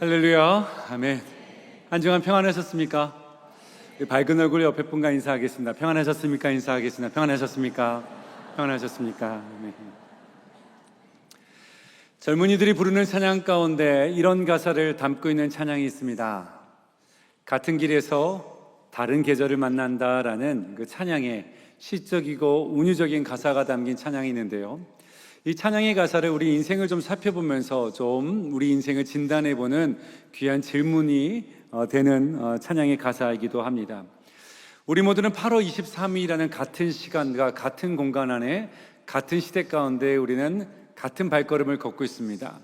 할렐루야, 아멘. 한 주간 평안하셨습니까? 밝은 얼굴 옆에 분과 인사하겠습니다. 평안하셨습니까? 인사하겠습니다. 평안하셨습니까? 평안하셨습니까? 아멘. 젊은이들이 부르는 찬양 가운데 이런 가사를 담고 있는 찬양이 있습니다. 같은 길에서 다른 계절을 만난다라는 그 찬양에 시적이고 운유적인 가사가 담긴 찬양이 있는데요. 이 찬양의 가사를 우리 인생을 좀 살펴보면서 좀 우리 인생을 진단해보는 귀한 질문이 되는 찬양의 가사이기도 합니다. 우리 모두는 8월 23일이라는 같은 시간과 같은 공간 안에 같은 시대 가운데 우리는 같은 발걸음을 걷고 있습니다.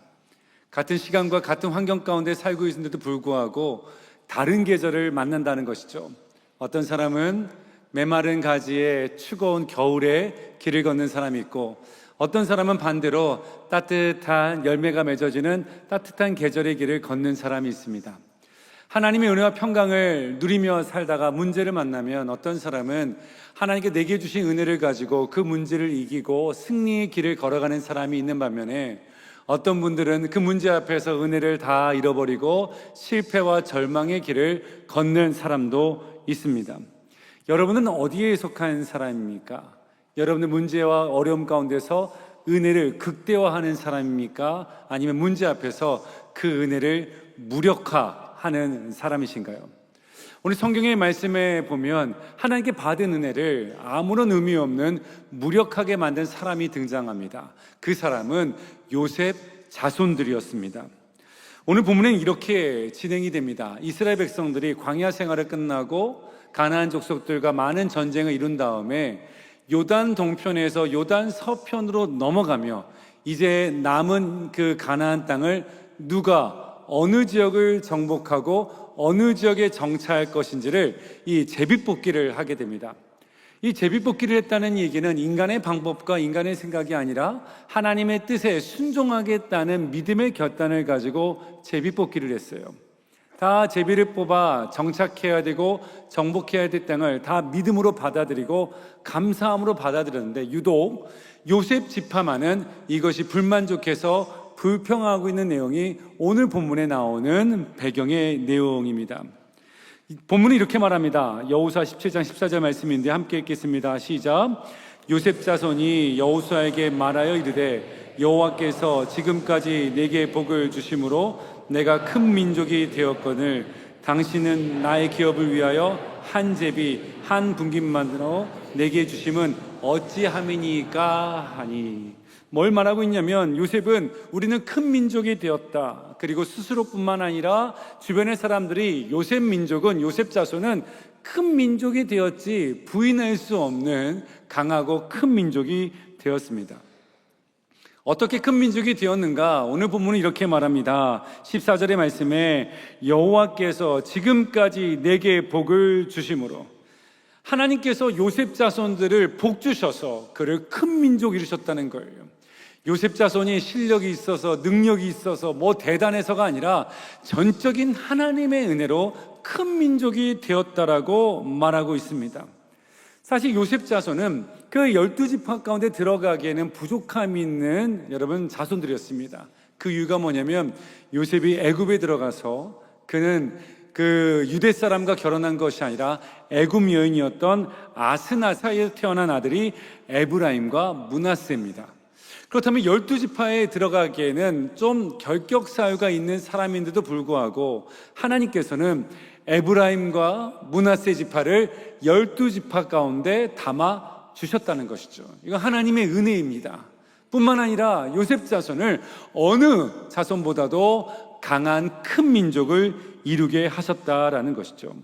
같은 시간과 같은 환경 가운데 살고 있는데도 불구하고 다른 계절을 만난다는 것이죠. 어떤 사람은 메마른 가지에 추거운 겨울에 길을 걷는 사람이 있고, 어떤 사람은 반대로 따뜻한 열매가 맺어지는 따뜻한 계절의 길을 걷는 사람이 있습니다. 하나님의 은혜와 평강을 누리며 살다가 문제를 만나면 어떤 사람은 하나님께 내게 주신 은혜를 가지고 그 문제를 이기고 승리의 길을 걸어가는 사람이 있는 반면에, 어떤 분들은 그 문제 앞에서 은혜를 다 잃어버리고 실패와 절망의 길을 걷는 사람도 있습니다. 여러분은 어디에 속한 사람입니까? 여러분의 문제와 어려움 가운데서 은혜를 극대화하는 사람입니까? 아니면 문제 앞에서 그 은혜를 무력화하는 사람이신가요? 오늘 성경의 말씀에 보면 하나님께 받은 은혜를 아무런 의미 없는 무력하게 만든 사람이 등장합니다. 그 사람은 요셉 자손들이었습니다. 오늘 본문은 이렇게 진행이 됩니다. 이스라엘 백성들이 광야 생활을 끝나고 가나안 족속들과 많은 전쟁을 이룬 다음에 요단 동편에서 요단 서편으로 넘어가며 이제 남은 그 가나안 땅을 누가 어느 지역을 정복하고 어느 지역에 정착할 것인지를 이 제비뽑기를 하게 됩니다. 이 제비뽑기를 했다는 얘기는 인간의 방법과 인간의 생각이 아니라 하나님의 뜻에 순종하겠다는 믿음의 결단을 가지고 제비뽑기를 했어요. 다 제비를 뽑아 정착해야 되고 정복해야 될 땅을 다 믿음으로 받아들이고 감사함으로 받아들였는데, 유독 요셉 지파만은 이것이 불만족해서 불평하고 있는 내용이 오늘 본문에 나오는 배경의 내용입니다. 본문은 이렇게 말합니다. 여호수아 17장 14절 말씀인데 함께 읽겠습니다. 시작. 요셉 자손이 여호수아에게 말하여 이르되 여호와께서 지금까지 내게 복을 주심으로 내가 큰 민족이 되었거늘 당신은 나의 기업을 위하여 한 제비 한 분깃만으로 내게 주심은 어찌함이니까 하니. 뭘 말하고 있냐면, 요셉은 우리는 큰 민족이 되었다. 그리고 스스로뿐만 아니라 주변의 사람들이 요셉 민족은, 요셉 자손은 큰 민족이 되었지 부인할 수 없는 강하고 큰 민족이 되었습니다. 어떻게 큰 민족이 되었는가? 오늘 본문은 이렇게 말합니다. 14절의 말씀에 여호와께서 지금까지 내게 복을 주심으로, 하나님께서 요셉 자손들을 복 주셔서 그를 큰 민족 이루셨다는 거예요. 요셉 자손이 실력이 있어서 능력이 있어서 뭐 대단해서가 아니라 전적인 하나님의 은혜로 큰 민족이 되었다라고 말하고 있습니다. 사실 요셉 자손은 그 12지파 가운데 들어가기에는 부족함이 있는 여러분 자손들이었습니다. 그 이유가 뭐냐면, 요셉이 애굽에 들어가서 그는 그 유대 사람과 결혼한 것이 아니라 애굽 여인이었던 아스나사에서 태어난 아들이 에브라임과 므낫세입니다. 그렇다면 12지파에 들어가기에는 좀 결격 사유가 있는 사람인데도 불구하고 하나님께서는 에브라임과 므낫세 지파를 12지파 가운데 담아 주셨다는 것이죠. 이건 하나님의 은혜입니다. 뿐만 아니라 요셉 자손을 어느 자손보다도 강한 큰 민족을 이루게 하셨다라는 것이죠.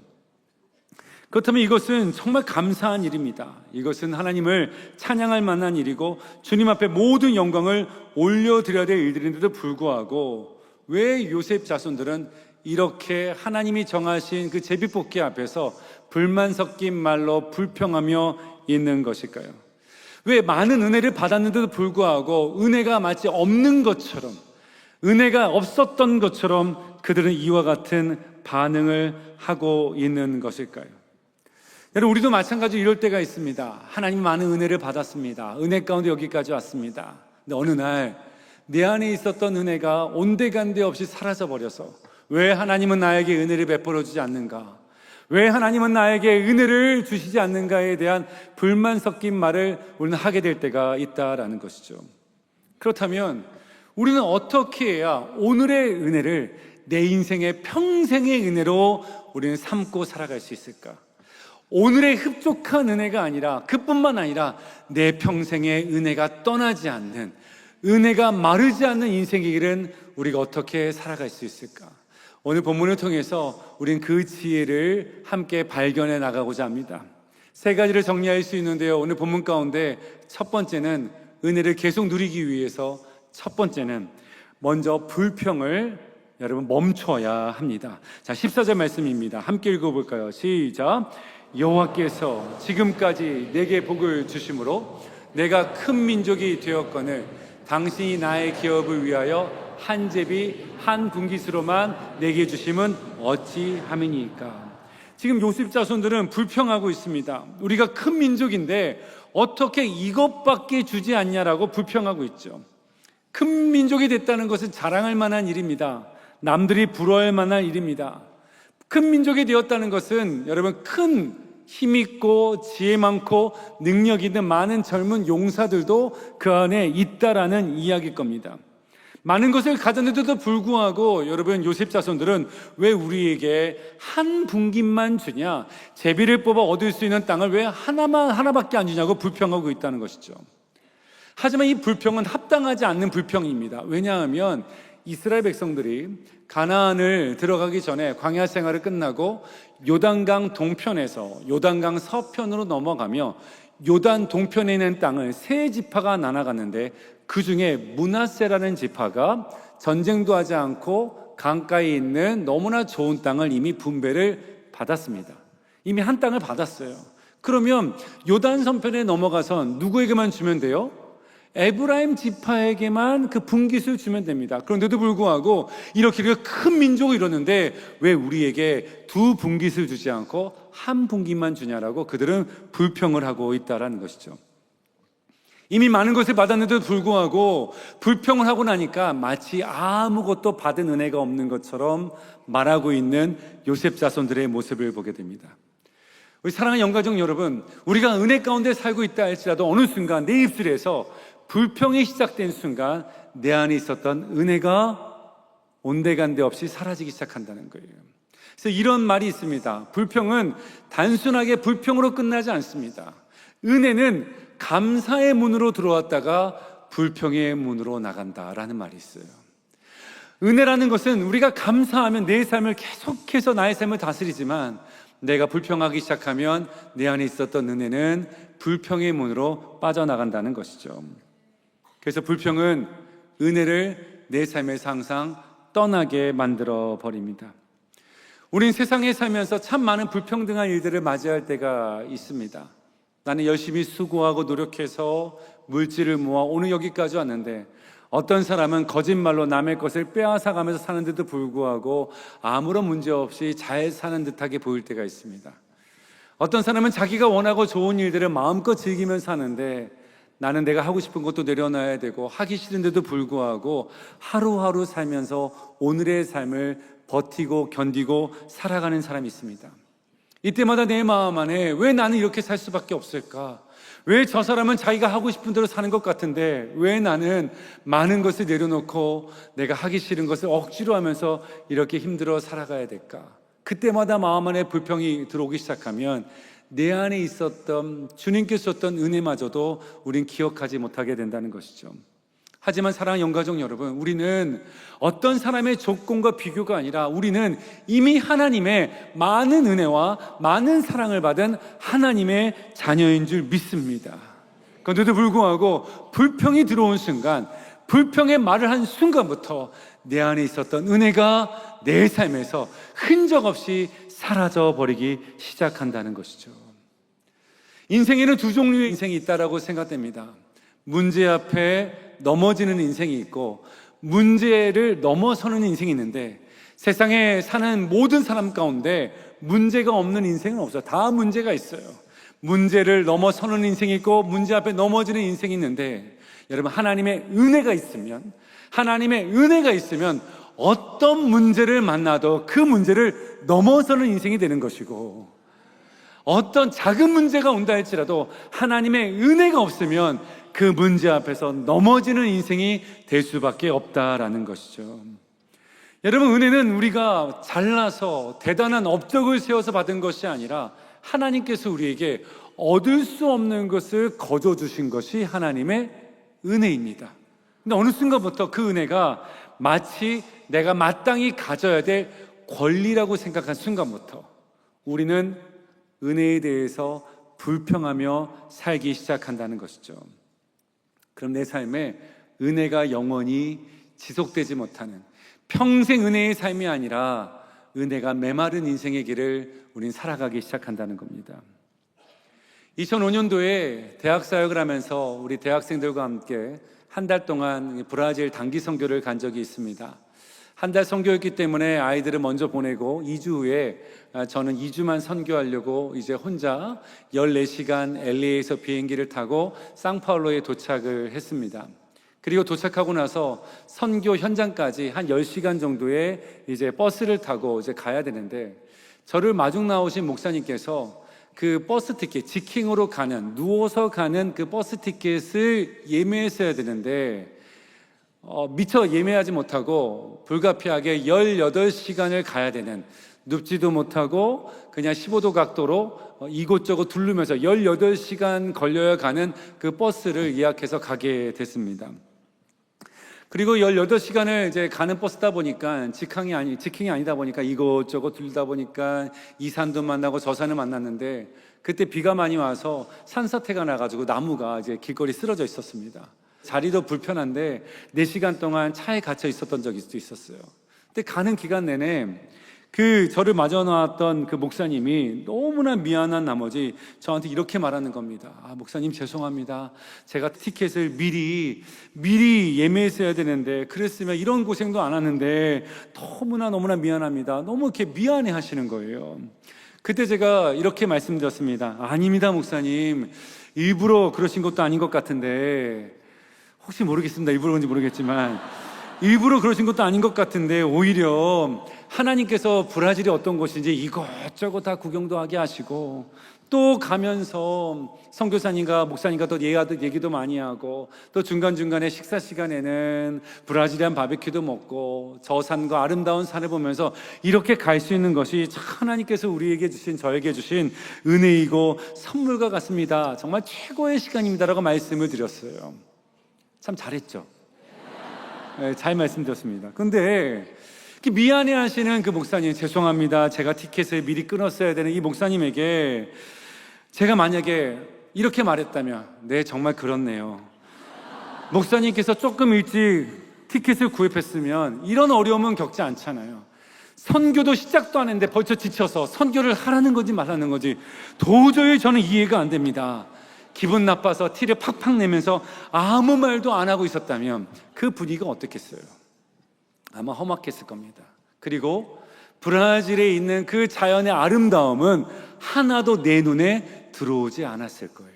그렇다면 이것은 정말 감사한 일입니다. 이것은 하나님을 찬양할 만한 일이고 주님 앞에 모든 영광을 올려드려야 될 일들인데도 불구하고 왜 요셉 자손들은 이렇게 하나님이 정하신 그 제비뽑기 앞에서 불만 섞인 말로 불평하며 있는 것일까요? 왜 많은 은혜를 받았는데도 불구하고 은혜가 마치 없는 것처럼, 은혜가 없었던 것처럼 그들은 이와 같은 반응을 하고 있는 것일까요? 여러분, 우리도 마찬가지로 이럴 때가 있습니다. 하나님 많은 은혜를 받았습니다. 은혜 가운데 여기까지 왔습니다. 근데 어느 날 내 안에 있었던 은혜가 온데간데 없이 사라져 버려서 왜 하나님은 나에게 은혜를 베풀어 주지 않는가? 왜 하나님은 나에게 은혜를 주시지 않는가에 대한 불만 섞인 말을 우리는 하게 될 때가 있다라는 것이죠. 그렇다면 우리는 어떻게 해야 오늘의 은혜를 내 인생의 평생의 은혜로 우리는 삼고 살아갈 수 있을까? 오늘의 흡족한 은혜가 아니라, 그뿐만 아니라 내 평생의 은혜가 떠나지 않는, 은혜가 마르지 않는 인생의 길은 우리가 어떻게 살아갈 수 있을까? 오늘 본문을 통해서 우리는 그 지혜를 함께 발견해 나가고자 합니다. 세 가지를 정리할 수 있는데요, 오늘 본문 가운데 첫 번째는 은혜를 계속 누리기 위해서 첫 번째는 먼저 불평을 여러분 멈춰야 합니다. 자, 14절 말씀입니다. 함께 읽어볼까요? 시작. 여호와께서 지금까지 내게 복을 주심으로 내가 큰 민족이 되었거늘 당신이 나의 기업을 위하여 한 제비 한 분깃으로만 내게 주심은 어찌함이니까. 지금 요셉 자손들은 불평하고 있습니다. 우리가 큰 민족인데 어떻게 이것밖에 주지 않냐라고 불평하고 있죠. 큰 민족이 됐다는 것은 자랑할 만한 일입니다. 남들이 부러워할 만한 일입니다. 큰 민족이 되었다는 것은 여러분 큰 힘있고 지혜 많고 능력 있는 많은 젊은 용사들도 그 안에 있다라는 이야기일 겁니다. 많은 것을 가졌는데도 불구하고 여러분 요셉 자손들은 왜 우리에게 한 분깃만 주냐, 제비를 뽑아 얻을 수 있는 땅을 왜 하나밖에 안 주냐고 불평하고 있다는 것이죠. 하지만 이 불평은 합당하지 않는 불평입니다. 왜냐하면 이스라엘 백성들이 가나안을 들어가기 전에 광야 생활을 끝나고 요단강 동편에서 요단강 서편으로 넘어가며 요단 동편에 있는 땅을 세 지파가 나눠갔는데 그 중에 므낫세라는 지파가 전쟁도 하지 않고 강가에 있는 너무나 좋은 땅을 이미 분배를 받았습니다. 이미 한 땅을 받았어요. 그러면 요단 서편에 넘어가선 누구에게만 주면 돼요? 에브라임 지파에게만 그 분깃을 주면 됩니다. 그런데도 불구하고 이렇게 큰 민족을 이뤘는데 왜 우리에게 두 분깃을 주지 않고 한 분깃만 주냐라고 그들은 불평을 하고 있다는 것이죠. 이미 많은 것을 받았는데도 불구하고 불평을 하고 나니까 마치 아무것도 받은 은혜가 없는 것처럼 말하고 있는 요셉 자손들의 모습을 보게 됩니다. 우리 사랑하는 영가족 여러분, 우리가 은혜 가운데 살고 있다 할지라도 어느 순간 내 입술에서 불평이 시작된 순간 내 안에 있었던 은혜가 온데간데 없이 사라지기 시작한다는 거예요. 그래서 이런 말이 있습니다. 불평은 단순하게 불평으로 끝나지 않습니다. 은혜는 감사의 문으로 들어왔다가 불평의 문으로 나간다라는 말이 있어요. 은혜라는 것은 우리가 감사하면 내 삶을 계속해서 나의 삶을 다스리지만 내가 불평하기 시작하면 내 안에 있었던 은혜는 불평의 문으로 빠져나간다는 것이죠. 그래서 불평은 은혜를 내 삶에서 항상 떠나게 만들어 버립니다. 우린 세상에 살면서 참 많은 불평등한 일들을 맞이할 때가 있습니다. 나는 열심히 수고하고 노력해서 물질을 모아 오늘 여기까지 왔는데 어떤 사람은 거짓말로 남의 것을 빼앗아가면서 사는데도 불구하고 아무런 문제 없이 잘 사는 듯하게 보일 때가 있습니다. 어떤 사람은 자기가 원하고 좋은 일들을 마음껏 즐기면서 사는데 나는 내가 하고 싶은 것도 내려놔야 되고 하기 싫은데도 불구하고 하루하루 살면서 오늘의 삶을 버티고 견디고 살아가는 사람이 있습니다. 이때마다 내 마음 안에 왜 나는 이렇게 살 수밖에 없을까? 왜 저 사람은 자기가 하고 싶은 대로 사는 것 같은데 왜 나는 많은 것을 내려놓고 내가 하기 싫은 것을 억지로 하면서 이렇게 힘들어 살아가야 될까? 그때마다 마음 안에 불평이 들어오기 시작하면 내 안에 있었던 주님께 줬던 은혜마저도 우린 기억하지 못하게 된다는 것이죠. 하지만 사랑하는 영가족 여러분, 우리는 어떤 사람의 조건과 비교가 아니라 우리는 이미 하나님의 많은 은혜와 많은 사랑을 받은 하나님의 자녀인 줄 믿습니다. 그런데도 불구하고 불평이 들어온 순간, 불평의 말을 한 순간부터 내 안에 있었던 은혜가 내 삶에서 흔적 없이 사라져 버리기 시작한다는 것이죠. 인생에는 두 종류의 인생이 있다라고 생각됩니다. 문제 앞에 넘어지는 인생이 있고 문제를 넘어서는 인생이 있는데 세상에 사는 모든 사람 가운데 문제가 없는 인생은 없어요. 다 문제가 있어요. 문제를 넘어서는 인생이 있고 문제 앞에 넘어지는 인생이 있는데 여러분 하나님의 은혜가 있으면 어떤 문제를 만나도 그 문제를 넘어서는 인생이 되는 것이고, 어떤 작은 문제가 온다 할지라도 하나님의 은혜가 없으면 그 문제 앞에서 넘어지는 인생이 될 수밖에 없다라는 것이죠. 여러분, 은혜는 우리가 잘나서 대단한 업적을 세워서 받은 것이 아니라 하나님께서 우리에게 얻을 수 없는 것을 거저 주신 것이 하나님의 은혜입니다. 근데 어느 순간부터 그 은혜가 마치 내가 마땅히 가져야 될 권리라고 생각한 순간부터 우리는 은혜에 대해서 불평하며 살기 시작한다는 것이죠. 그럼 내 삶에 은혜가 영원히 지속되지 못하는, 평생 은혜의 삶이 아니라 은혜가 메마른 인생의 길을 우린 살아가기 시작한다는 겁니다. 2005년도에 대학 사역을 하면서 우리 대학생들과 함께 한 달 동안 브라질 단기 선교를 간 적이 있습니다. 한 달 선교였기 때문에 아이들을 먼저 보내고 2주 후에 저는 2주만 선교하려고 이제 혼자 14시간 LA에서 비행기를 타고 상파울로에 도착을 했습니다. 그리고 도착하고 나서 선교 현장까지 한 10시간 정도의 이제 버스를 타고 이제 가야 되는데, 저를 마중 나오신 목사님께서 그 버스 티켓, 지킹으로 가는, 누워서 가는 그 버스 티켓을 예매했어야 되는데 미처 예매하지 못하고 불가피하게 18시간을 가야 되는, 눕지도 못하고 그냥 15도 각도로 이곳저곳 둘르면서 18시간 걸려야 가는 그 버스를 예약해서 가게 됐습니다. 그리고 18시간을 이제 가는 버스다 보니까 직행이 아니다 보니까 이곳저곳 들다 보니까 이 산도 만나고 저 산을 만났는데, 그때 비가 많이 와서 산사태가 나가지고 나무가 이제 길거리 쓰러져 있었습니다. 자리도 불편한데 4시간 동안 차에 갇혀 있었던 적이 있었어요. 근데 가는 기간 내내 그 저를 맞아 놨던 그 목사님이 너무나 미안한 나머지 저한테 이렇게 말하는 겁니다. 목사님 죄송합니다. 제가 티켓을 미리 예매했어야 되는데, 그랬으면 이런 고생도 안 하는데 너무나 미안합니다. 너무 이렇게 미안해 하시는 거예요. 그때 제가 이렇게 말씀드렸습니다. 아닙니다, 목사님. 일부러 그러신 것도 아닌 것 같은데, 혹시 모르겠습니다. 일부러 그런지 모르겠지만 일부러 그러신 것도 아닌 것 같은데, 오히려 하나님께서 브라질이 어떤 곳인지 이것저것 다 구경도 하게 하시고, 또 가면서 선교사님과 목사님과 또 얘기도 많이 하고, 또 중간중간에 식사 시간에는 브라질리안 바베큐도 먹고 저 산과 아름다운 산을 보면서 이렇게 갈 수 있는 것이 참 하나님께서 우리에게 주신, 저에게 주신 은혜이고 선물과 같습니다. 정말 최고의 시간입니다라고 말씀을 드렸어요. 참 잘했죠? 네, 잘 말씀드렸습니다. 근데 미안해 하시는 그 목사님, 죄송합니다, 제가 티켓을 미리 끊었어야 되는 이 목사님에게 제가 만약에 이렇게 말했다면, 네, 정말 그렇네요, 목사님께서 조금 일찍 티켓을 구입했으면 이런 어려움은 겪지 않잖아요. 선교도 시작도 안 했는데 벌써 지쳐서 선교를 하라는 건지 말라는 건지 도저히 저는 이해가 안 됩니다. 기분 나빠서 티를 팍팍 내면서 아무 말도 안 하고 있었다면 그 분위기가 어떻겠어요? 아마 험악했을 겁니다. 그리고 브라질에 있는 그 자연의 아름다움은 하나도 내 눈에 들어오지 않았을 거예요.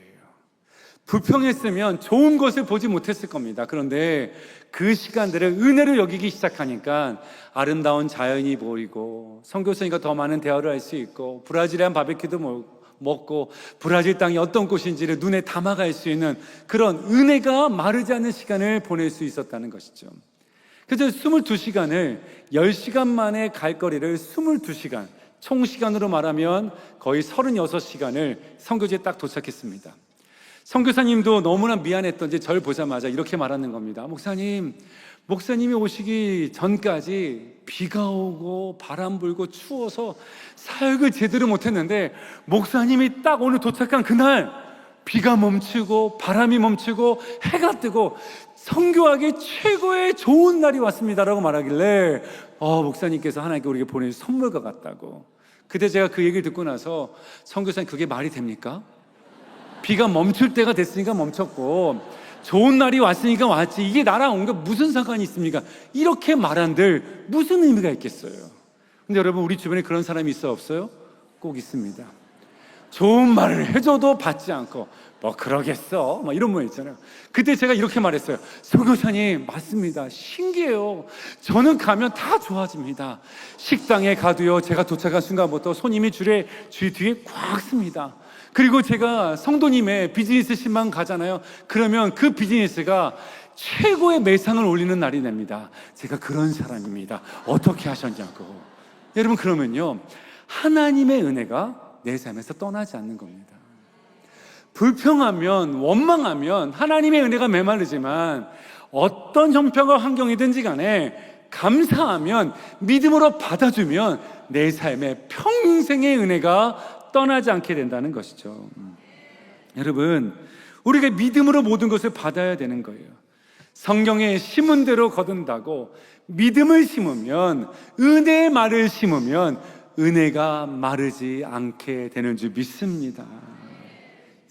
불평했으면 좋은 것을 보지 못했을 겁니다. 그런데 그 시간들을 은혜로 여기기 시작하니까 아름다운 자연이 보이고, 선교사님과 더 많은 대화를 할 수 있고, 브라질리안 바베큐도 먹고 브라질 땅이 어떤 곳인지를 눈에 담아갈 수 있는 그런 은혜가 마르지 않는 시간을 보낼 수 있었다는 것이죠. 그래서 22시간을 10시간 만에 갈 거리를 22시간, 총 시간으로 말하면 거의 36시간을 선교지에 딱 도착했습니다. 선교사님도 너무나 미안했던지 저를 보자마자 이렇게 말하는 겁니다. 목사님이 오시기 전까지 비가 오고 바람 불고 추워서 사역을 제대로 못했는데, 목사님이 딱 오늘 도착한 그날 비가 멈추고 바람이 멈추고 해가 뜨고 선교하기 최고의 좋은 날이 왔습니다라고 말하길래 목사님께서 하나님께 우리에게 보내준 선물과 같다고. 그때 제가 그 얘기를 듣고 나서, 선교사님 그게 말이 됩니까? 비가 멈출 때가 됐으니까 멈췄고 좋은 날이 왔으니까 왔지, 이게 나랑 온 게 무슨 상관이 있습니까? 이렇게 말한들 무슨 의미가 있겠어요? 근데 여러분, 우리 주변에 그런 사람이 있어 없어요? 꼭 있습니다. 좋은 말을 해줘도 받지 않고 뭐 그러겠어 뭐 이런 분 있잖아요. 그때 제가 이렇게 말했어요. 설교사님, 맞습니다. 신기해요. 저는 가면 다 좋아집니다. 식당에 가도요, 제가 도착한 순간부터 손님이 줄 뒤에 꽉 씁니다. 그리고 제가 성도님의 비즈니스 신방 가잖아요. 그러면 그 비즈니스가 최고의 매상을 올리는 날이 됩니다. 제가 그런 사람입니다. 어떻게 하셨냐고. 여러분, 그러면요, 하나님의 은혜가 내 삶에서 떠나지 않는 겁니다. 불평하면, 원망하면 하나님의 은혜가 메마르지만 어떤 형편과 환경이든지 간에 감사하면, 믿음으로 받아주면 내 삶에 평생의 은혜가 떠나지 않게 된다는 것이죠. 여러분, 우리가 믿음으로 모든 것을 받아야 되는 거예요. 성경에 심은 대로 거둔다고 믿음을 심으면, 은혜의 말을 심으면 은혜가 마르지 않게 되는 줄 믿습니다.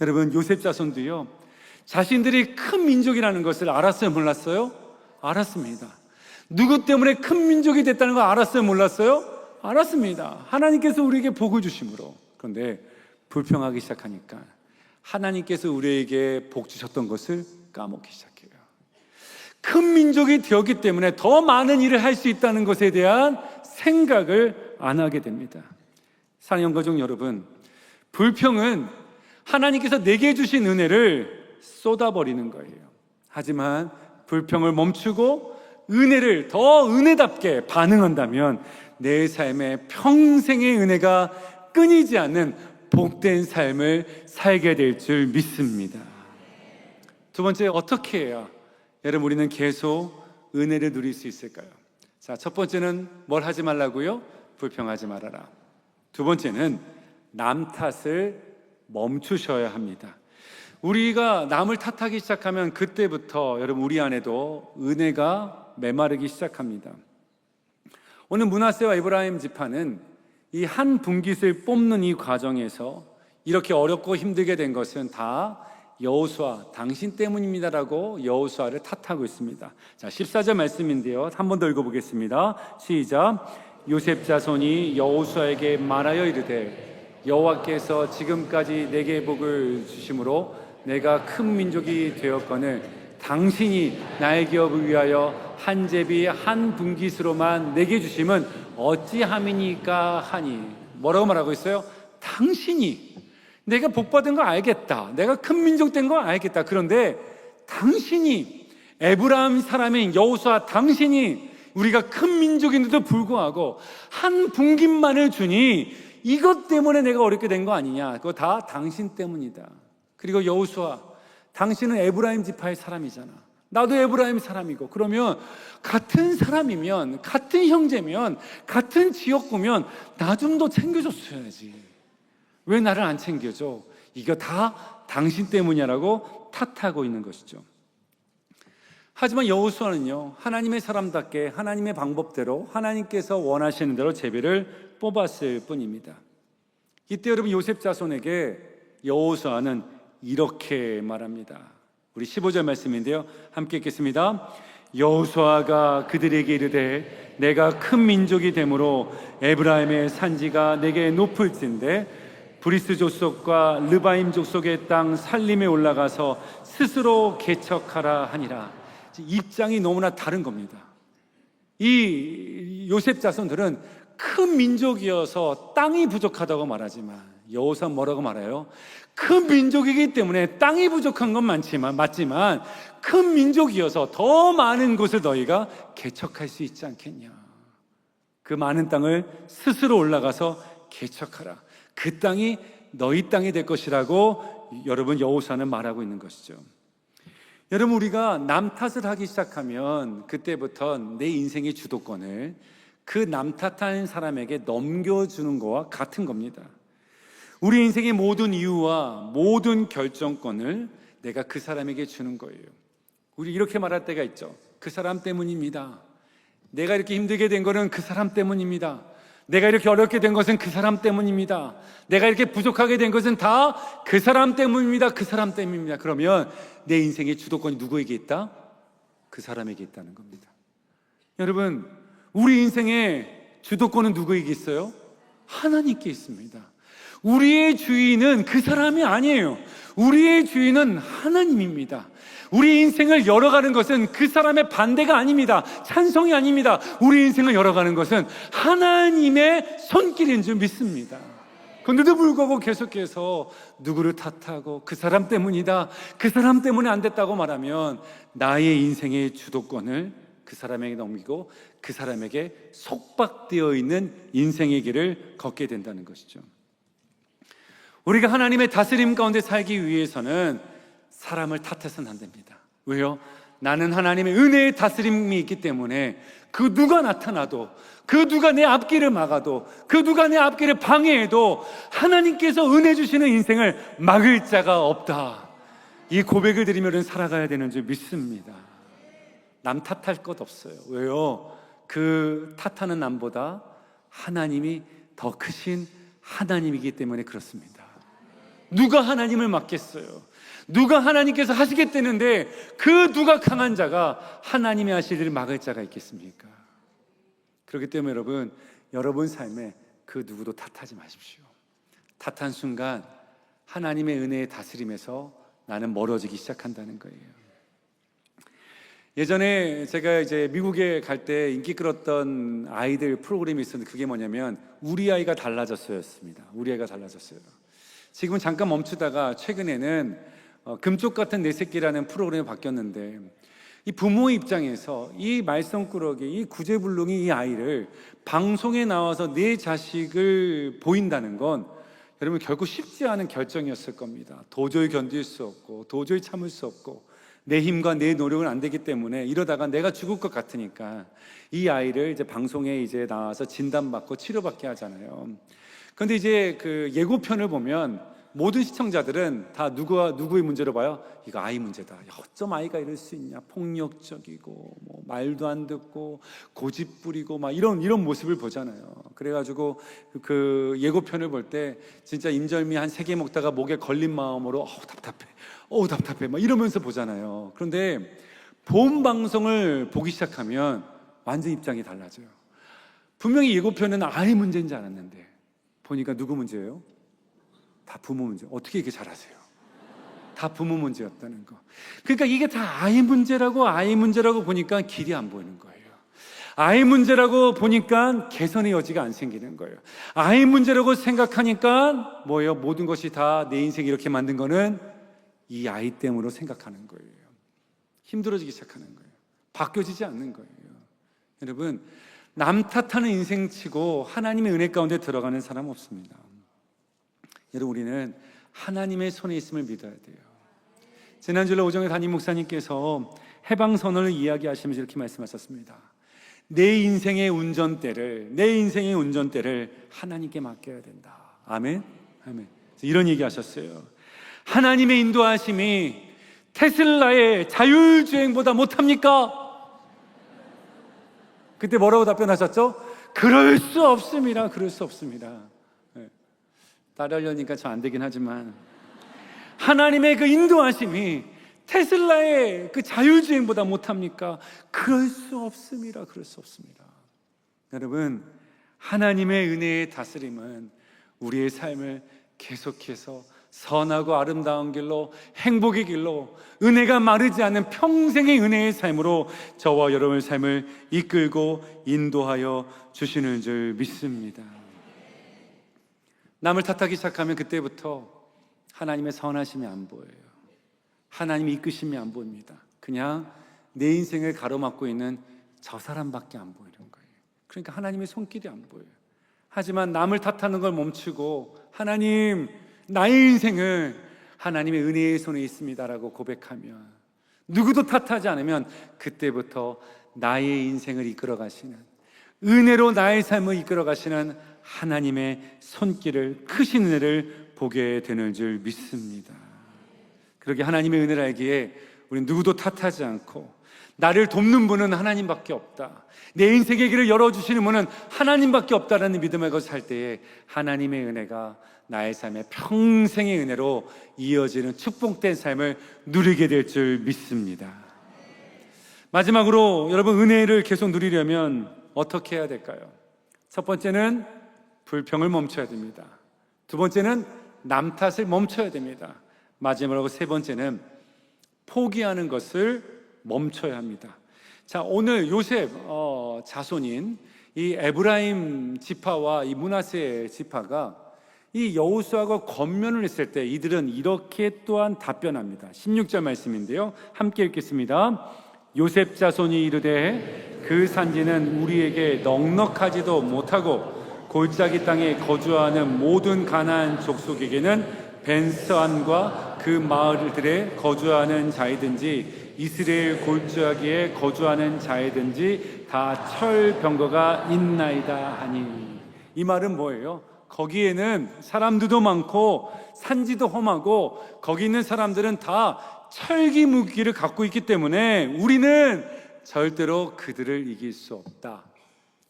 여러분, 요셉 자손도요, 자신들이 큰 민족이라는 것을 알았어요, 몰랐어요? 알았습니다. 누구 때문에 큰 민족이 됐다는 걸 알았어요, 몰랐어요? 알았습니다. 하나님께서 우리에게 복을 주심으로. 그런데 불평하기 시작하니까 하나님께서 우리에게 복 주셨던 것을 까먹기 시작해요. 큰 민족이 되었기 때문에 더 많은 일을 할 수 있다는 것에 대한 생각을 안 하게 됩니다. 사랑하는 가족 여러분, 불평은 하나님께서 내게 주신 은혜를 쏟아버리는 거예요. 하지만 불평을 멈추고 은혜를 더 은혜답게 반응한다면 내 삶에 평생의 은혜가 끊이지 않는 복된 삶을 살게 될 줄 믿습니다. 두 번째, 어떻게 해야 여러분 우리는 계속 은혜를 누릴 수 있을까요? 자, 첫 번째는 뭘 하지 말라고요? 불평하지 말아라. 두 번째는 남 탓을 멈추셔야 합니다. 우리가 남을 탓하기 시작하면 그때부터 여러분 우리 안에도 은혜가 메마르기 시작합니다. 오늘 므낫세와 에브라임 지파는 이 한 분깃을 뽑는 이 과정에서 이렇게 어렵고 힘들게 된 것은 다 여호수아, 당신 때문입니다라고 여호수아를 탓하고 있습니다. 자, 14절 말씀인데요, 한 번 더 읽어보겠습니다. 시작. 요셉 자손이 여호수아에게 말하여 이르되 여호와께서 지금까지 내게 복을 주심으로 내가 큰 민족이 되었거늘 당신이 나의 기업을 위하여 한 제비 한 분깃으로만 내게 주심은 어찌함이니까 하니. 뭐라고 말하고 있어요? 당신이, 내가 복받은 거 알겠다, 내가 큰 민족 된 거 알겠다. 그런데 당신이, 에브라임 사람인 여호수아 당신이 우리가 큰 민족인데도 불구하고 한 분깃만을 주니 이것 때문에 내가 어렵게 된 거 아니냐, 그거 다 당신 때문이다. 그리고 여호수아, 당신은 에브라임 지파의 사람이잖아, 나도 에브라임 사람이고, 그러면 같은 사람이면, 같은 형제면, 같은 지역구면 나 좀 더 챙겨줬어야지. 왜 나를 안 챙겨줘? 이거 다 당신 때문이라고 탓하고 있는 것이죠. 하지만 여호수아는요, 하나님의 사람답게 하나님의 방법대로 하나님께서 원하시는 대로 제비를 뽑았을 뿐입니다. 이때 여러분 요셉 자손에게 여호수아는 이렇게 말합니다. 우리 15절 말씀인데요, 함께 읽겠습니다. 여호수아가 그들에게 이르되 내가 큰 민족이 되므로 에브라임의 산지가 내게 높을진데 브리스 족속과 르바임 족속의 땅 살림에 올라가서 스스로 개척하라 하니라. 입장이 너무나 다른 겁니다. 이 요셉 자손들은 큰 민족이어서 땅이 부족하다고 말하지만 여호수아는 뭐라고 말해요? 큰 민족이기 때문에 땅이 부족한 건 맞지만 큰 민족이어서 더 많은 곳을 너희가 개척할 수 있지 않겠냐. 그 많은 땅을 스스로 올라가서 개척하라. 그 땅이 너희 땅이 될 것이라고 여러분 여호수아는 말하고 있는 것이죠. 여러분, 우리가 남 탓을 하기 시작하면 그때부터 내 인생의 주도권을 그 남 탓한 사람에게 넘겨주는 것과 같은 겁니다. 우리 인생의 모든 이유와 모든 결정권을 내가 그 사람에게 주는 거예요. 우리 이렇게 말할 때가 있죠. 그 사람 때문입니다. 내가 이렇게 힘들게 된 것은 그 사람 때문입니다. 내가 이렇게 어렵게 된 것은 그 사람 때문입니다. 내가 이렇게 부족하게 된 것은 다 그 사람 때문입니다. 그 사람 때문입니다. 그러면 내 인생의 주도권이 누구에게 있다? 그 사람에게 있다는 겁니다. 여러분, 우리 인생의 주도권은 누구에게 있어요? 하나님께 있습니다. 우리의 주인은 그 사람이 아니에요. 우리의 주인은 하나님입니다. 우리 인생을 열어가는 것은 그 사람의 반대가 아닙니다. 찬성이 아닙니다. 우리 인생을 열어가는 것은 하나님의 손길인 줄 믿습니다. 그런데도 불구하고 계속해서 누구를 탓하고 그 사람 때문이다, 그 사람 때문에 안 됐다고 말하면 나의 인생의 주도권을 그 사람에게 넘기고 그 사람에게 속박되어 있는 인생의 길을 걷게 된다는 것이죠. 우리가 하나님의 다스림 가운데 살기 위해서는 사람을 탓해서는 안 됩니다. 왜요? 나는 하나님의 은혜의 다스림이 있기 때문에 그 누가 나타나도, 그 누가 내 앞길을 막아도, 그 누가 내 앞길을 방해해도 하나님께서 은혜 주시는 인생을 막을 자가 없다. 이 고백을 드리며 살아가야 되는 줄 믿습니다. 남 탓할 것 없어요. 왜요? 그 탓하는 남보다 하나님이 더 크신 하나님이기 때문에 그렇습니다. 누가 하나님을 막겠어요? 누가 하나님께서 하시겠다는데 그 누가 강한 자가 하나님의 하실 일을 막을 자가 있겠습니까? 그렇기 때문에 여러분 삶에 그 누구도 탓하지 마십시오. 탓한 순간 하나님의 은혜의 다스림에서 나는 멀어지기 시작한다는 거예요. 예전에 제가 이제 미국에 갈 때 인기 끌었던 아이들 프로그램이 있었는데 그게 뭐냐면 우리 아이가 달라졌어였습니다. 우리 아이가 달라졌어요. 지금은 잠깐 멈추다가 최근에는 금쪽 같은 내 새끼라는 프로그램이 바뀌었는데 이 부모의 입장에서 이 말썽꾸러기, 이 구제불능이 이 아이를 방송에 나와서 내 자식을 보인다는 건 여러분 결코 쉽지 않은 결정이었을 겁니다. 도저히 견딜 수 없고 도저히 참을 수 없고 내 힘과 내 노력은 안 되기 때문에 이러다가 내가 죽을 것 같으니까 이 아이를 이제 방송에 이제 나와서 진단받고 치료받게 하잖아요. 그런데 이제 그 예고편을 보면 모든 시청자들은 다 누구의 문제로 봐요? 이거 아이 문제다. 야, 어쩜 아이가 이럴 수 있냐? 폭력적이고 뭐 말도 안 듣고 고집 부리고 막 이런 모습을 보잖아요. 그래가지고 그 예고편을 볼 때 진짜 인절미 한 3개 먹다가 목에 걸린 마음으로 답답해 막 이러면서 보잖아요. 그런데 본 방송을 보기 시작하면 완전 입장이 달라져요. 분명히 예고편은 아이 문제인 줄 알았는데 보니까 누구 문제예요? 다 부모 문제. 어떻게 이렇게 잘하세요? 다 부모 문제였다는 거. 그러니까 이게 다 아이 문제라고 보니까 길이 안 보이는 거예요. 아이 문제라고 보니까 개선의 여지가 안 생기는 거예요. 아이 문제라고 생각하니까 뭐예요? 모든 것이 다 내 인생 이렇게 만든 거는 이 아이 때문으로 생각하는 거예요. 힘들어지기 시작하는 거예요. 바뀌어지지 않는 거예요. 여러분, 남 탓하는 인생치고 하나님의 은혜 가운데 들어가는 사람 없습니다. 여러분, 우리는 하나님의 손에 있음을 믿어야 돼요. 지난주에 오정의 담임 목사님께서 해방선언을 이야기하시면서 이렇게 말씀하셨습니다. 내 인생의 운전대를 하나님께 맡겨야 된다. 아멘? 아멘. 이런 얘기 하셨어요. 하나님의 인도하심이 테슬라의 자율주행보다 못합니까? 그때 뭐라고 답변하셨죠? 그럴 수 없습니다. 따라하려니까 저 안 되긴 하지만 하나님의 그 인도하심이 테슬라의 그 자율주행보다 못합니까? 그럴 수 없습니다. 여러분, 하나님의 은혜의 다스림은 우리의 삶을 계속해서 선하고 아름다운 길로, 행복의 길로, 은혜가 마르지 않는 평생의 은혜의 삶으로 저와 여러분의 삶을 이끌고 인도하여 주시는 줄 믿습니다. 남을 탓하기 시작하면 그때부터 하나님의 선하심이 안 보여요. 하나님의 이끄심이 안 보입니다. 그냥 내 인생을 가로막고 있는 저 사람밖에 안 보이는 거예요. 그러니까 하나님의 손길이 안 보여요. 하지만 남을 탓하는 걸 멈추고 하나님, 나의 인생은 하나님의 은혜의 손에 있습니다라고 고백하면, 누구도 탓하지 않으면 그때부터 나의 인생을 이끌어 가시는, 은혜로 나의 삶을 이끌어 가시는 하나님의 손길을, 크신 은혜를 보게 되는 줄 믿습니다. 그렇게 하나님의 은혜를 알기에 우리는 누구도 탓하지 않고, 나를 돕는 분은 하나님밖에 없다, 내 인생의 길을 열어주시는 분은 하나님밖에 없다라는 믿음을 가지고 살 때에 하나님의 은혜가 나의 삶에 평생의 은혜로 이어지는 축복된 삶을 누리게 될 줄 믿습니다. 마지막으로 여러분, 은혜를 계속 누리려면 어떻게 해야 될까요? 첫 번째는 불평을 멈춰야 됩니다. 두 번째는 남 탓을 멈춰야 됩니다. 마지막으로 세 번째는 포기하는 것을 멈춰야 합니다. 자, 오늘 요셉 자손인 이 에브라임 지파와 이 므낫세 지파가 이 여호수아가 권면을 했을 때 이들은 이렇게 또한 답변합니다. 16절 말씀인데요, 함께 읽겠습니다. 요셉 자손이 이르되 그 산지는 우리에게 넉넉하지도 못하고 골짜기 땅에 거주하는 모든 가나안 족속에게는 벤스안과 그 마을들에 거주하는 자이든지 이스라엘 골짜기에 거주하는 자이든지 다 철병거가 있나이다 하니. 이 말은 뭐예요? 거기에는 사람들도 많고 산지도 험하고 거기 있는 사람들은 다 철기 무기를 갖고 있기 때문에 우리는 절대로 그들을 이길 수 없다,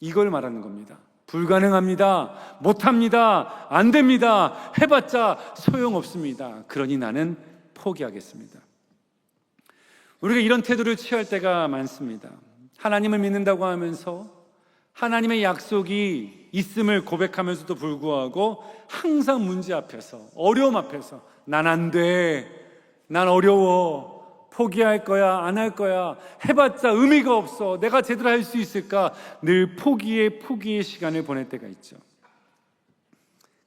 이걸 말하는 겁니다. 불가능합니다, 못합니다, 안 됩니다, 해봤자 소용없습니다. 그러니 나는 포기하겠습니다. 우리가 이런 태도를 취할 때가 많습니다. 하나님을 믿는다고 하면서 하나님의 약속이 있음을 고백하면서도 불구하고 항상 문제 앞에서, 어려움 앞에서 난 안 돼, 난 어려워, 포기할 거야, 안 할 거야, 해봤자 의미가 없어, 내가 제대로 할 수 있을까, 늘 포기의 시간을 보낼 때가 있죠.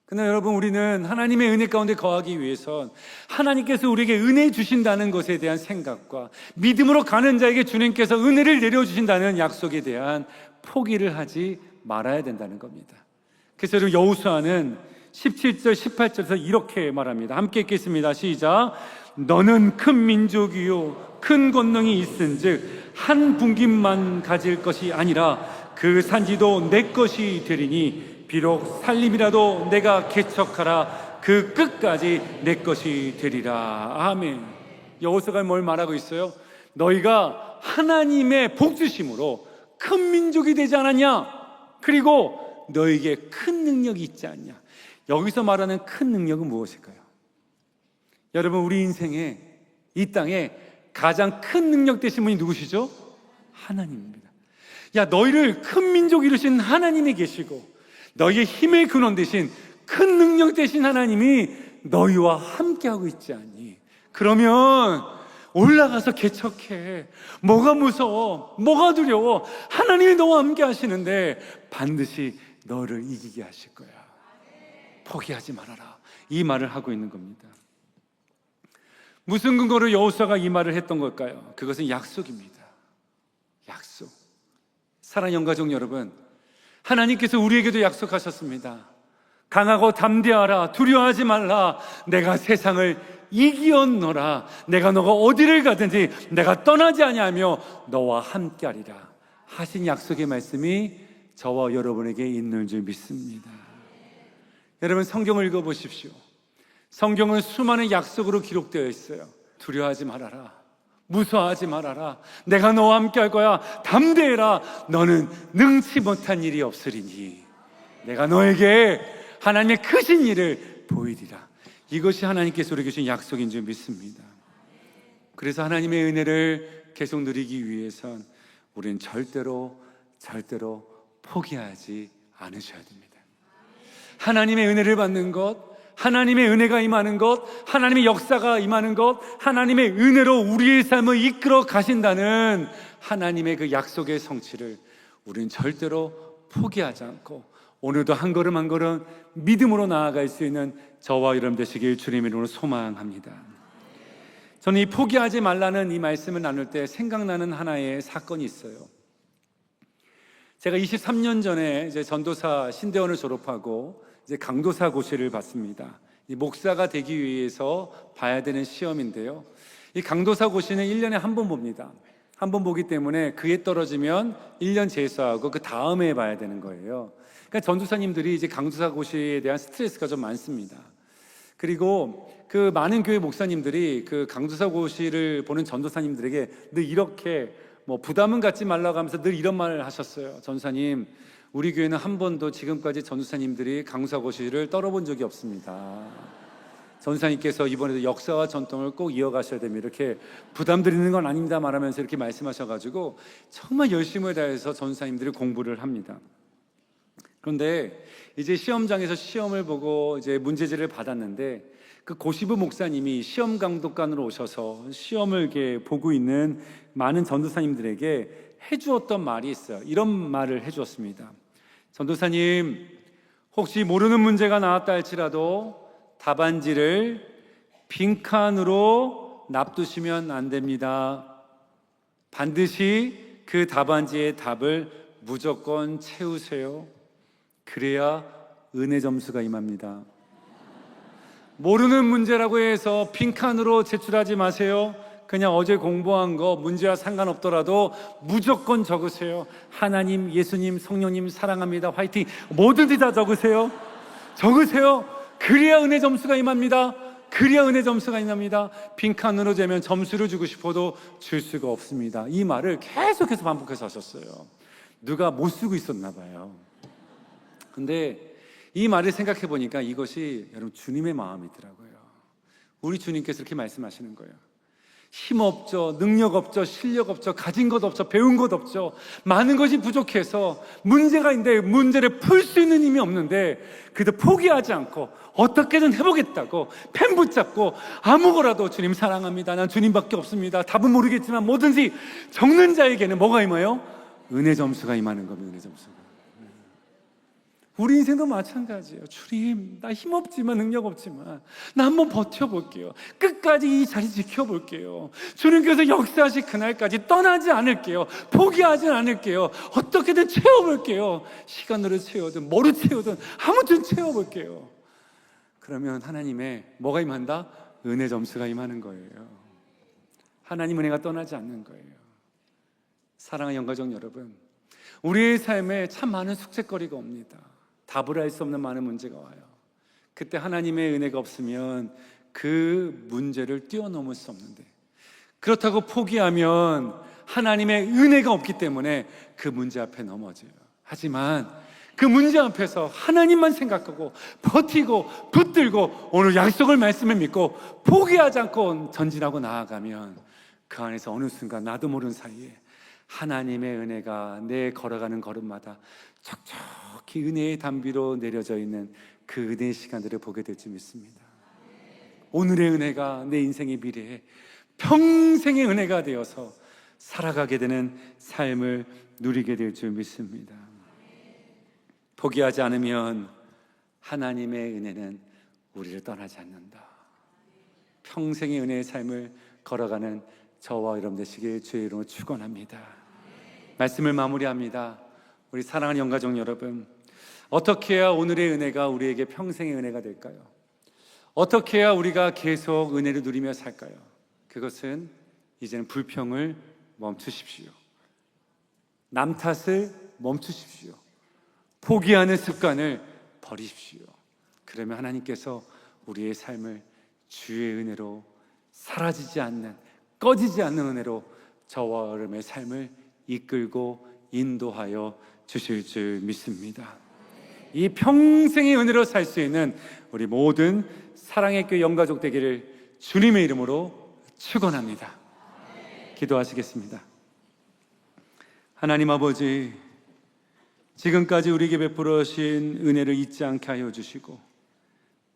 그러나 여러분, 우리는 하나님의 은혜 가운데 거하기 위해선 하나님께서 우리에게 은혜 주신다는 것에 대한 생각과 믿음으로 가는 자에게 주님께서 은혜를 내려주신다는 약속에 대한 포기를 하지 말아야 된다는 겁니다. 그래서 여러분, 여호수아는 17절 18절에서 이렇게 말합니다. 함께 읽겠습니다. 시작. 너는 큰 민족이요 큰 권능이 있은즉 한 분깃만 가질 것이 아니라 그 산지도 내 것이 되리니 비록 살림이라도 내가 개척하라 그 끝까지 내 것이 되리라. 아멘. 여호수아가 뭘 말하고 있어요? 너희가 하나님의 복주심으로 큰 민족이 되지 않았냐? 그리고 너에게 큰 능력이 있지 않냐? 여기서 말하는 큰 능력은 무엇일까요? 여러분, 우리 인생에, 이 땅에 가장 큰 능력 되신 분이 누구시죠? 하나님입니다. 야, 너희를 큰 민족 이루신 하나님이 계시고 너희의 힘의 근원 되신 큰 능력 되신 하나님이 너희와 함께하고 있지 않니? 그러면 올라가서 개척해. 뭐가 무서워? 뭐가 두려워? 하나님이 너와 함께 하시는데 반드시 너를 이기게 하실 거야. 포기하지 말아라, 이 말을 하고 있는 겁니다. 무슨 근거로 여호수아가 이 말을 했던 걸까요? 그것은 약속입니다. 약속. 사랑하는 영가족 여러분, 하나님께서 우리에게도 약속하셨습니다. 강하고 담대하라, 두려워하지 말라, 내가 세상을 이기었노라. 내가 너가 어디를 가든지 내가 떠나지 아니하며 너와 함께하리라 하신 약속의 말씀이 저와 여러분에게 있는 줄 믿습니다. 여러분, 성경을 읽어보십시오. 성경은 수많은 약속으로 기록되어 있어요. 두려워하지 말아라, 무서워하지 말아라, 내가 너와 함께 할 거야, 담대해라, 너는 능치 못한 일이 없으리니 내가 너에게 하나님의 크신 일을 보이리라. 이것이 하나님께서 우리에게 주신 약속인 줄 믿습니다. 그래서 하나님의 은혜를 계속 누리기 위해선 우리는 절대로 포기하지 않으셔야 됩니다. 하나님의 은혜를 받는 것, 하나님의 은혜가 임하는 것, 하나님의 역사가 임하는 것, 하나님의 은혜로 우리의 삶을 이끌어 가신다는 하나님의 그 약속의 성취를 우리는 절대로 포기하지 않고 오늘도 한 걸음 한 걸음 믿음으로 나아갈 수 있는 저와 여러분 되시길 주님의 이름으로 소망합니다. 저는 이 포기하지 말라는 이 말씀을 나눌 때 생각나는 하나의 사건이 있어요. 제가 23년 전에 이제 전도사 신대원을 졸업하고 이제 강도사 고시를 봤습니다. 이 목사가 되기 위해서 봐야 되는 시험인데요. 이 강도사 고시는 1년에 한 번 봅니다. 한 번 보기 때문에 그에 떨어지면 1년 재수하고 그 다음에 봐야 되는 거예요. 그러니까 전도사님들이 이제 강도사 고시에 대한 스트레스가 좀 많습니다. 그리고 그 많은 교회 목사님들이 그 강도사 고시를 보는 전도사님들에게 늘 이렇게 부담은 갖지 말라고 하면서 늘 이런 말을 하셨어요. 전도사님, 우리 교회는 한 번도 지금까지 전도사님들이 강도사 고시를 떨어본 적이 없습니다. 전도사님께서 이번에도 역사와 전통을 꼭 이어가셔야 됩니다. 이렇게 부담 드리는 건 아닙니다 말하면서 이렇게 말씀하셔가지고 정말 열심을 다해서 전도사님들이 공부를 합니다. 그런데 이제 시험장에서 시험을 보고 이제 문제지를 받았는데 그 고시부 목사님이 시험 감독관으로 오셔서 시험을 이렇게 보고 있는 많은 전도사님들에게 해주었던 말이 있어요. 이런 말을 해주었습니다. 전도사님, 혹시 모르는 문제가 나왔다 할지라도 답안지를 빈칸으로 놔두시면 안 됩니다. 반드시 그 답안지의 답을 무조건 채우세요. 그래야 은혜 점수가 임합니다. 모르는 문제라고 해서 빈칸으로 제출하지 마세요. 그냥 어제 공부한 거 문제와 상관없더라도 무조건 적으세요. 하나님, 예수님, 성령님 사랑합니다. 화이팅. 뭐든지 다 적으세요. 적으세요. 그래야 은혜 점수가 임합니다. 그래야 은혜 점수가 임합니다. 빈칸으로 재면 점수를 주고 싶어도 줄 수가 없습니다. 이 말을 계속해서 반복해서 하셨어요. 누가 못 쓰고 있었나 봐요. 근데 이 말을 생각해 보니까 이것이 여러분 주님의 마음이더라고요. 우리 주님께서 이렇게 말씀하시는 거예요. 힘 없죠, 능력 없죠, 실력 없죠, 가진 것 없죠, 배운 것 없죠. 많은 것이 부족해서 문제가 있는데 문제를 풀 수 있는 힘이 없는데 그래도 포기하지 않고 어떻게든 해보겠다고 펜 붙잡고 아무거라도 주님 사랑합니다, 난 주님밖에 없습니다, 답은 모르겠지만 뭐든지 적는 자에게는 뭐가 임해요? 은혜 점수가 임하는 겁니다. 은혜 점수가. 우리 인생도 마찬가지예요. 주님, 나 힘없지만 능력 없지만 나 한번 버텨볼게요. 끝까지 이 자리 지켜볼게요. 주님께서 역사하실 그날까지 떠나지 않을게요. 포기하지 않을게요. 어떻게든 채워볼게요. 시간으로 채우든 뭐로 채우든 아무튼 채워볼게요. 그러면 하나님의 뭐가 임한다? 은혜 점수가 임하는 거예요. 하나님 은혜가 떠나지 않는 거예요. 사랑하는 영가족 여러분, 우리의 삶에 참 많은 숙제거리가 옵니다. 답을 할 수 없는 많은 문제가 와요. 그때 하나님의 은혜가 없으면 그 문제를 뛰어넘을 수 없는데, 그렇다고 포기하면 하나님의 은혜가 없기 때문에 그 문제 앞에 넘어져요. 하지만 그 문제 앞에서 하나님만 생각하고 버티고 붙들고 오늘 약속을 말씀을 믿고 포기하지 않고 전진하고 나아가면 그 안에서 어느 순간 나도 모르는 사이에 하나님의 은혜가 내 걸어가는 걸음마다 촉촉히 은혜의 담비로 내려져 있는 그 은혜의 시간들을 보게 될 줄 믿습니다. 오늘의 은혜가 내 인생의 미래에 평생의 은혜가 되어서 살아가게 되는 삶을 누리게 될 줄 믿습니다. 포기하지 않으면 하나님의 은혜는 우리를 떠나지 않는다. 평생의 은혜의 삶을 걸어가는 저와 여러분 되시길 주의 이름으로 축원합니다. 말씀을 마무리합니다. 우리 사랑하는 영가족 여러분, 어떻게 해야 오늘의 은혜가 우리에게 평생의 은혜가 될까요? 어떻게 해야 우리가 계속 은혜를 누리며 살까요? 그것은 이제는 불평을 멈추십시오. 남 탓을 멈추십시오. 포기하는 습관을 버리십시오. 그러면 하나님께서 우리의 삶을 주의 은혜로 사라지지 않는, 꺼지지 않는 은혜로 저와 여러분의 삶을 이끌고 인도하여 주실 줄 믿습니다. 이 평생의 은혜로 살 수 있는 우리 모든 사랑의 교회 영가족 되기를 주님의 이름으로 축원합니다. 기도하시겠습니다. 하나님 아버지, 지금까지 우리에게 베풀어 주신 은혜를 잊지 않게 하여 주시고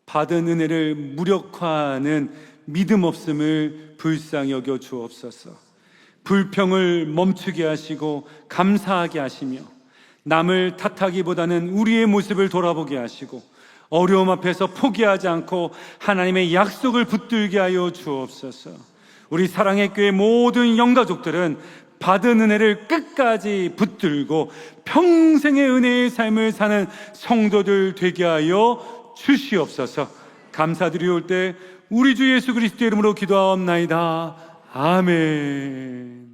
받은 은혜를 무력화하는 믿음 없음을 불쌍히 여겨 주옵소서. 불평을 멈추게 하시고 감사하게 하시며 남을 탓하기보다는 우리의 모습을 돌아보게 하시고 어려움 앞에서 포기하지 않고 하나님의 약속을 붙들게 하여 주옵소서. 우리 사랑의 교회 모든 영가족들은 받은 은혜를 끝까지 붙들고 평생의 은혜의 삶을 사는 성도들 되게 하여 주시옵소서. 감사드리올 때 우리 주 예수 그리스도의 이름으로 기도하옵나이다. 아멘.